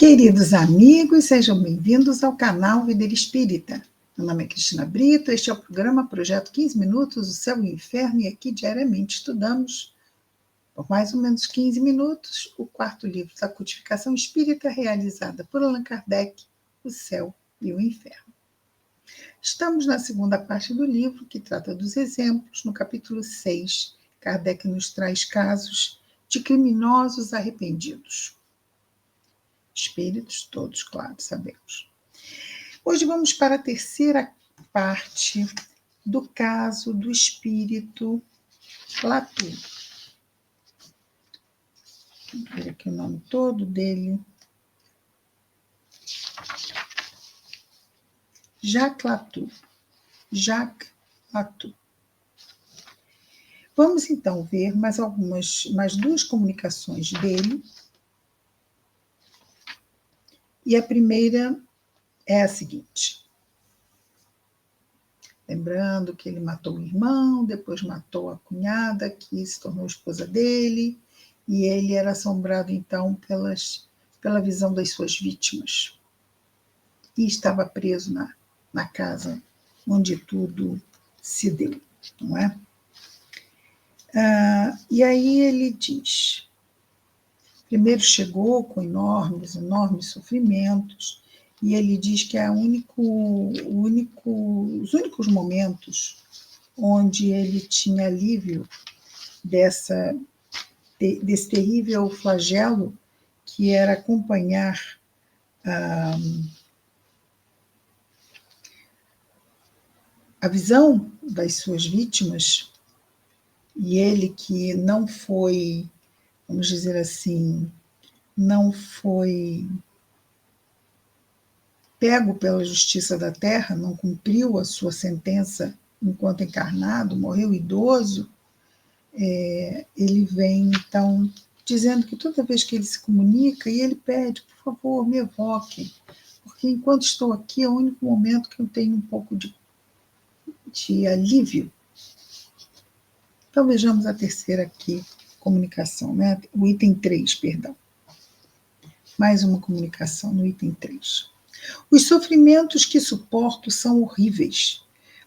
Queridos amigos, sejam bem-vindos ao canal Vida Espírita. Meu nome é Cristina Brito, este é o programa Projeto 15 Minutos, o Céu e o Inferno, e aqui diariamente estudamos, por mais ou menos 15 minutos, o quarto livro da Codificação Espírita, realizada por Allan Kardec, O Céu e o Inferno. Estamos na segunda parte do livro, que trata dos exemplos. No capítulo 6, Kardec nos traz casos de criminosos arrependidos. Espíritos, todos, claro, sabemos. Hoje vamos para a terceira parte do caso do espírito Latu. Vou ver aqui o nome todo dele. Jacques Latu. Jacques Latu. Vamos então ver mais duas comunicações dele. E a primeira é a seguinte. Lembrando que ele matou o irmão, depois matou a cunhada, que se tornou esposa dele, e ele era assombrado, então, pela visão das suas vítimas. E estava preso na casa onde tudo se deu, não é? E aí ele diz... Primeiro chegou com enormes sofrimentos, e ele diz que os únicos momentos onde ele tinha alívio desse terrível flagelo, que era acompanhar a visão das suas vítimas, e ele que não foi, vamos dizer assim, não foi pego pela justiça da terra, não cumpriu a sua sentença enquanto encarnado, morreu idoso, ele vem, então, dizendo que toda vez que ele se comunica, e ele pede, por favor, me evoquem, porque enquanto estou aqui é o único momento que eu tenho um pouco de alívio. Então vejamos a terceira aqui, comunicação, né? O item 3, perdão. Mais uma comunicação no item 3. Os sofrimentos que suporto são horríveis,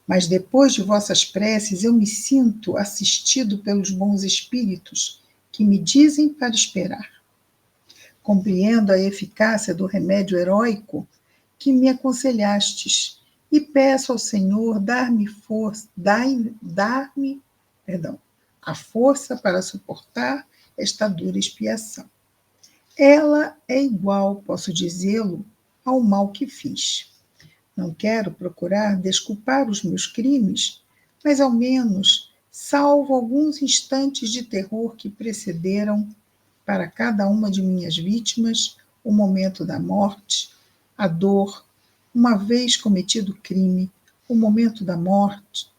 mas depois de vossas preces eu me sinto assistido pelos bons espíritos que me dizem para esperar. Compreendo a eficácia do remédio heróico que me aconselhastes e peço ao Senhor dar-me a força para suportar esta dura expiação. Ela é igual, posso dizê-lo, ao mal que fiz. Não quero procurar desculpar os meus crimes, mas ao menos salvo alguns instantes de terror que precederam para cada uma de minhas vítimas o momento da morte, a dor, uma vez cometido o crime, o momento da morte,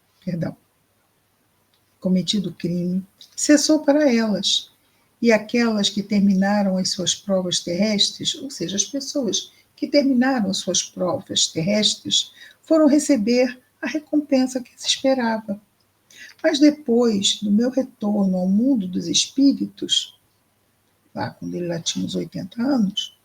cometido o crime, cessou para elas, e aquelas que terminaram as suas provas terrestres, ou seja, as pessoas que terminaram as suas provas terrestres, foram receber a recompensa que se esperava. Mas depois do meu retorno ao mundo dos espíritos, lá quando ele lá tinha uns 80 anos,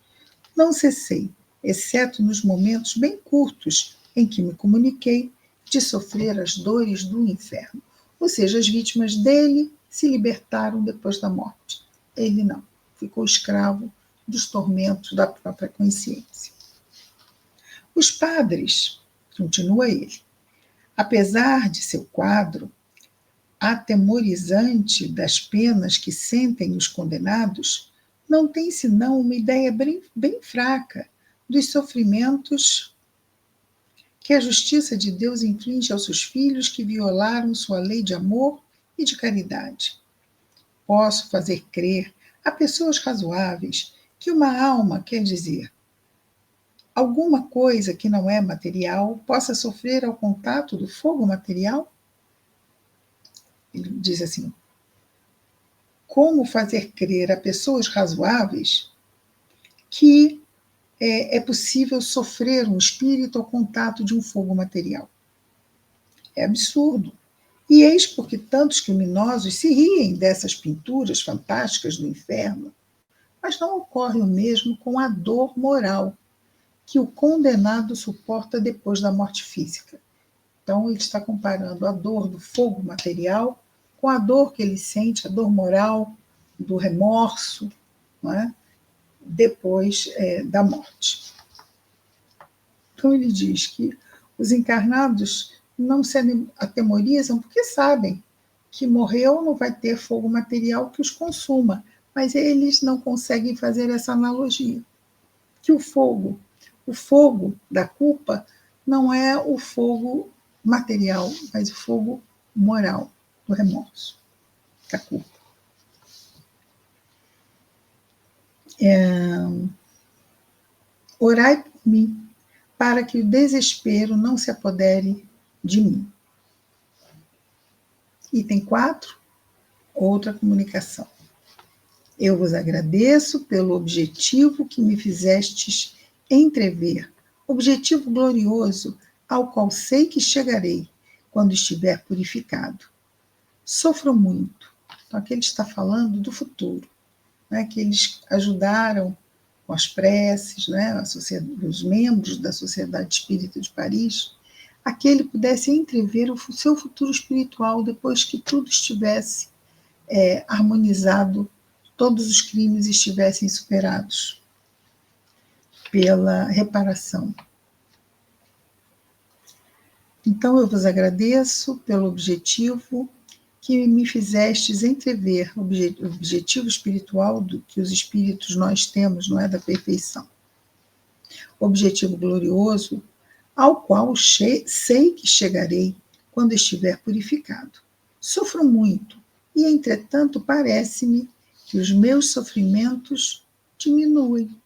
não cessei, exceto nos momentos bem curtos em que me comuniquei, de sofrer as dores do inferno. Ou seja, as vítimas dele se libertaram depois da morte. Ele não, ficou escravo dos tormentos da própria consciência. Os padres, continua ele, apesar de seu quadro atemorizante das penas que sentem os condenados, não têm senão uma ideia bem fraca dos sofrimentos que a justiça de Deus inflige aos seus filhos que violaram sua lei de amor e de caridade. Posso fazer crer a pessoas razoáveis que uma alma, quer dizer, alguma coisa que não é material, possa sofrer ao contato do fogo material? Ele diz assim, como fazer crer a pessoas razoáveis que é possível sofrer um espírito ao contato de um fogo material? É absurdo. E eis porque tantos criminosos se riem dessas pinturas fantásticas do inferno, Mas não ocorre o mesmo com a dor moral, que o condenado suporta depois da morte física. Então, ele está comparando a dor do fogo material com a dor que ele sente, a dor moral, do remorso, não é? Depois da morte. Então, ele diz que os encarnados não se atemorizam porque sabem que morreu não vai ter fogo material que os consuma, mas eles não conseguem fazer essa analogia. Que o fogo da culpa não é o fogo material, mas o fogo moral, do remorso, da culpa. Orai por mim, para que o desespero não se apodere de mim. Item 4, outra comunicação. Eu vos agradeço pelo objetivo que me fizestes entrever, objetivo glorioso ao qual sei que chegarei quando estiver purificado. Sofro muito. Então, aqui ele está falando do futuro, né, que eles ajudaram com as preces, né, os membros da Sociedade Espírita de Paris, a que ele pudesse entrever o seu futuro espiritual depois que tudo estivesse harmonizado, todos os crimes estivessem superados pela reparação. Então, eu vos agradeço pelo objetivo que me fizestes entrever, o objetivo espiritual que os espíritos nós temos, não é, da perfeição. Objetivo glorioso ao qual sei que chegarei quando estiver purificado. Sofro muito, e entretanto parece-me que os meus sofrimentos diminuem.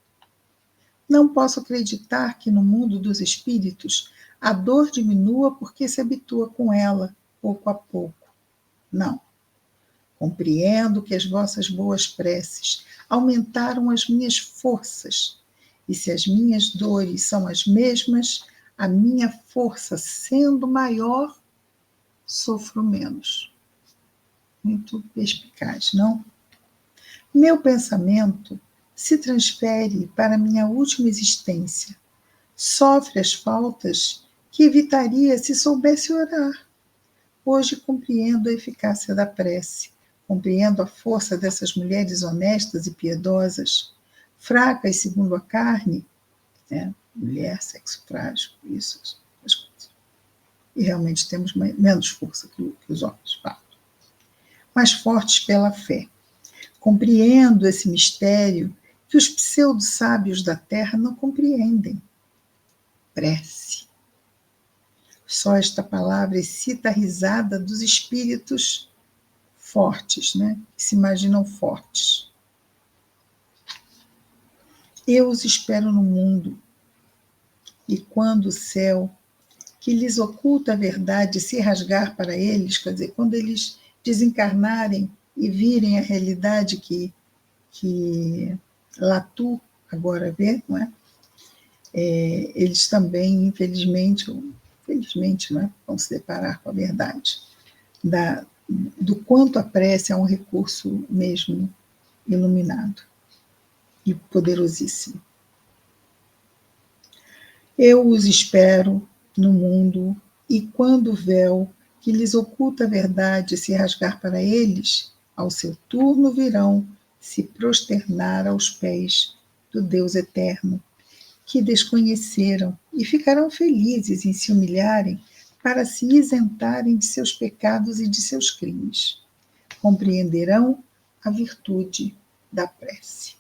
Não posso acreditar que no mundo dos espíritos a dor diminua porque se habitua com ela, pouco a pouco. Não. Compreendo que as vossas boas preces aumentaram as minhas forças, e se as minhas dores são as mesmas, a minha força sendo maior, sofro menos. Muito perspicaz, não? Meu pensamento se transfere para minha última existência. Sofre as faltas que evitaria se soubesse orar. Hoje compreendo a eficácia da prece, compreendo a força dessas mulheres honestas e piedosas, fracas segundo a carne, né? Mulher, sexo frágil, isso, as coisas. E realmente temos menos força que os homens, mas fortes pela fé. Compreendo esse mistério que os pseudo-sábios da terra não compreendem. Prece. Só esta palavra excita a risada dos espíritos fortes, né? Que se imaginam fortes. Eu os espero no mundo, e quando o céu, que lhes oculta a verdade, se rasgar para eles, quer dizer, quando eles desencarnarem e virem a realidade que Latu agora vê, não é? Eles também, infelizmente, né, vão se deparar com a verdade do quanto a prece é um recurso mesmo iluminado e poderosíssimo. Eu os espero no mundo, e quando o véu que lhes oculta a verdade se rasgar para eles, ao seu turno virão se prosternar aos pés do Deus eterno, que desconheceram, e ficarão felizes em se humilharem para se isentarem de seus pecados e de seus crimes. Compreenderão a virtude da prece.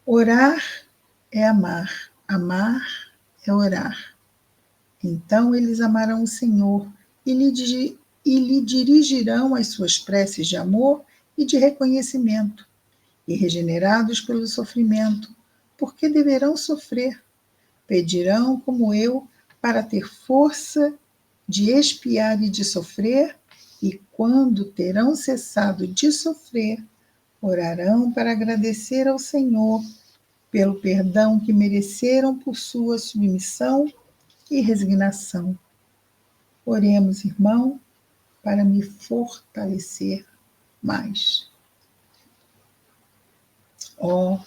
Orar é amar, amar é orar. Então eles amarão o Senhor e lhe dirigirão as suas preces de amor e de reconhecimento, e regenerados pelo sofrimento, porque deverão sofrer, pedirão como eu para ter força de expiar e de sofrer, e quando terão cessado de sofrer, orarão para agradecer ao Senhor pelo perdão que mereceram por sua submissão e resignação. Oremos, irmão, para me fortalecer mais. Ó,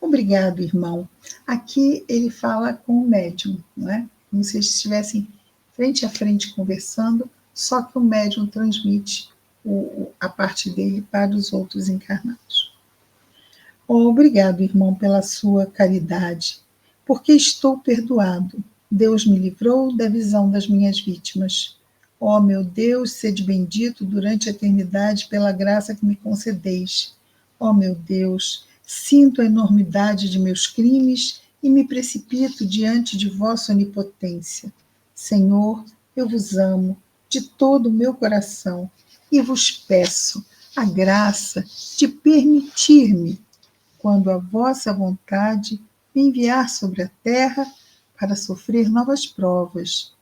obrigado, irmão. Aqui ele fala com o médium, não é? Como se eles estivessem frente a frente conversando, só que o médium transmite a parte dele para os outros encarnados. Oh, obrigado, irmão, pela sua caridade, porque estou perdoado. Deus me livrou da visão das minhas vítimas. Ó meu Deus, sede bendito durante a eternidade pela graça que me concedeis. Ó meu Deus, sinto a enormidade de meus crimes e me precipito diante de vossa onipotência. Senhor, eu vos amo de todo o meu coração e vos peço a graça de permitir-me, quando a vossa vontade me enviar sobre a terra para sofrer novas provas,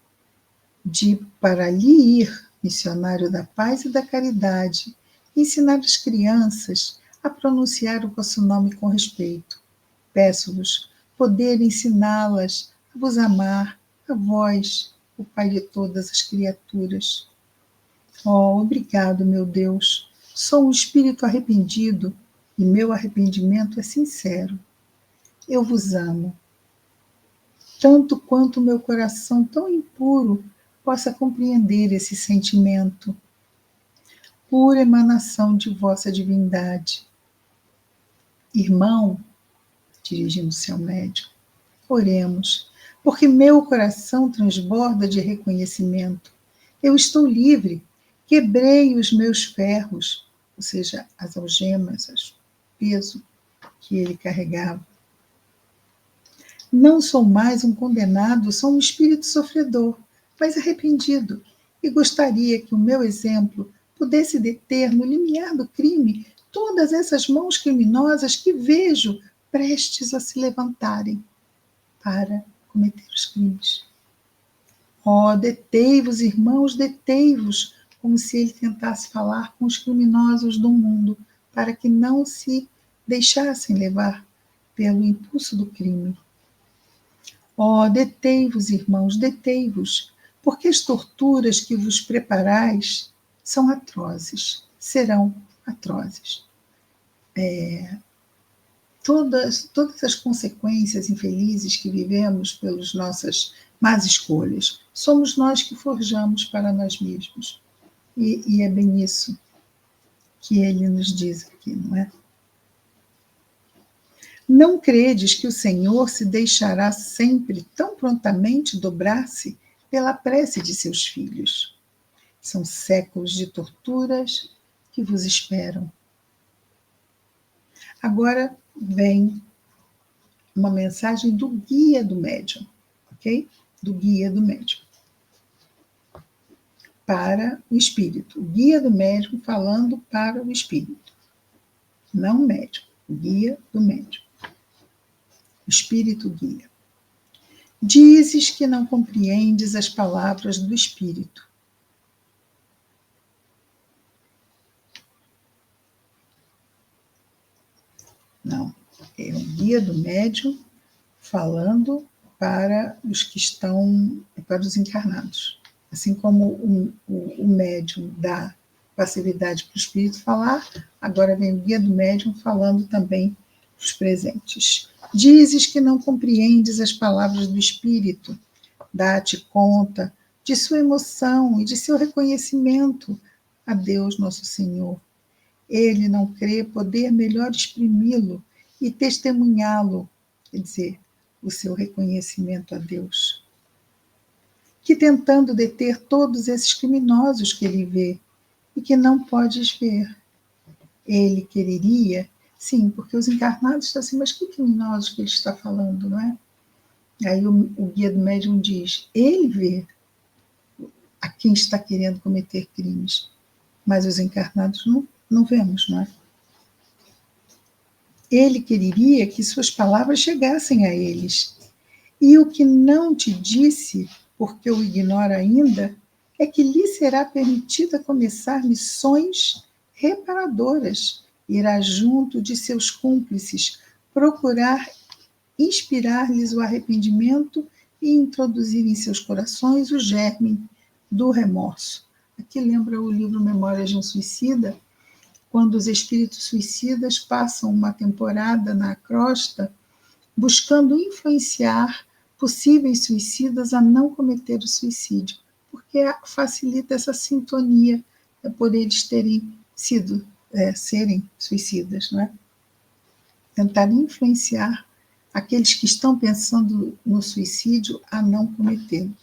de para ali ir, missionário da paz e da caridade, ensinar as crianças a pronunciar o vosso nome com respeito. Peço-vos poder ensiná-las a vos amar, a vós, o Pai de todas as criaturas. Oh, obrigado, meu Deus. Sou um espírito arrependido e meu arrependimento é sincero. Eu vos amo, tanto quanto meu coração tão impuro possa compreender esse sentimento, pura emanação de vossa divindade. Irmão, dirigindo-se ao médium, oremos, porque meu coração transborda de reconhecimento. Eu estou livre, quebrei os meus ferros, ou seja, as algemas, o peso que ele carregava. Não sou mais um condenado, sou um espírito sofredor, mas arrependido, e gostaria que o meu exemplo pudesse deter no limiar do crime todas essas mãos criminosas que vejo prestes a se levantarem para cometer os crimes. Oh, detei-vos, irmãos, detei-vos, como se ele tentasse falar com os criminosos do mundo, para que não se deixassem levar pelo impulso do crime. Oh, detei-vos, irmãos, detei-vos, porque as torturas que vos preparais são atrozes, serão atrozes. Todas as consequências infelizes que vivemos pelas nossas más escolhas, somos nós que forjamos para nós mesmos. E é bem isso que ele nos diz aqui, não é? Não credes que o Senhor se deixará sempre tão prontamente dobrar-se pela prece de seus filhos? São séculos de torturas que vos esperam. Agora vem uma mensagem do guia do médium, ok? Do guia do médium. Para o espírito. O guia do médium falando para o espírito. Não o médium. O guia do médium. O espírito guia. Dizes que não compreendes as palavras do espírito. Não. É o guia do médium falando para os que estão, para os encarnados. Assim como o médium dá passividade para o espírito falar, agora vem o guia do médium falando também para os presentes. Dizes que não compreendes as palavras do espírito, dá-te conta de sua emoção e de seu reconhecimento a Deus nosso Senhor. Ele não crê poder melhor exprimi-lo e testemunhá-lo, quer dizer, o seu reconhecimento a Deus, que tentando deter todos esses criminosos que ele vê e que não podes ver. Ele quereria, sim, porque os encarnados estão assim, mas que criminosos que ele está falando, não é? Aí o guia do médium diz, ele vê a quem está querendo cometer crimes, mas os encarnados não vemos, não é? Ele quereria que suas palavras chegassem a eles. E o que não te disse, porque o ignora ainda, é que lhe será permitida começar missões reparadoras. Irá junto de seus cúmplices procurar inspirar-lhes o arrependimento e introduzir em seus corações o germe do remorso. Aqui lembra o livro Memórias de um Suicida, quando os espíritos suicidas passam uma temporada na crosta, buscando influenciar possíveis suicidas a não cometer o suicídio, porque facilita essa sintonia por eles terem sido, serem suicidas, não é? Tentar influenciar aqueles que estão pensando no suicídio a não cometê-lo.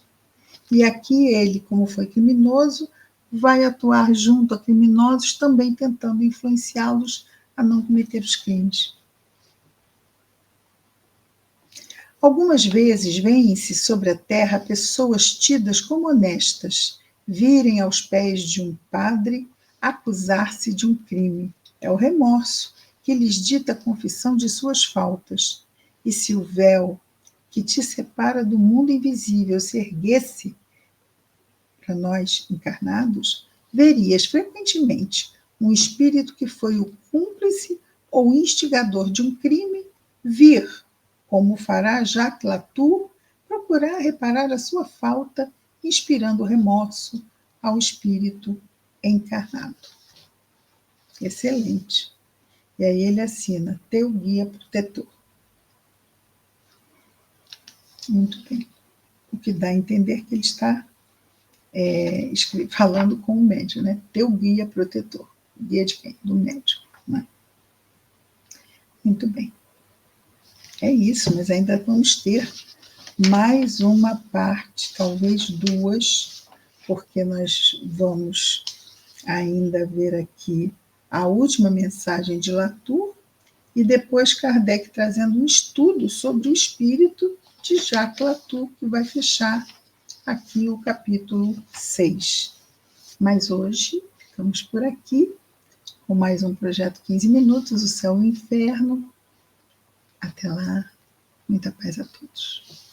E aqui ele, como foi criminoso, vai atuar junto a criminosos, também tentando influenciá-los a não cometer os crimes. Algumas vezes vêem-se sobre a terra pessoas tidas como honestas, virem aos pés de um padre acusar-se de um crime. É o remorso que lhes dita a confissão de suas faltas. E se o véu que te separa do mundo invisível se erguesse para nós encarnados, verias frequentemente um espírito que foi o cúmplice ou instigador de um crime vir, como fará Jacques Latour, procurar reparar a sua falta, inspirando remorso ao espírito encarnado. Excelente. E aí ele assina, teu guia protetor. Muito bem. O que dá a entender que ele está falando com o médium, né? Teu guia protetor. Guia de quem? Do médium. Né? Muito bem. É isso, mas ainda vamos ter mais uma parte, talvez duas, porque nós vamos ainda ver aqui a última mensagem de Latour e depois Kardec trazendo um estudo sobre o espírito de Jacques Latour, que vai fechar aqui o capítulo 6. Mas hoje ficamos por aqui com mais um projeto 15 minutos, o céu e o inferno. Até lá, muita paz a todos.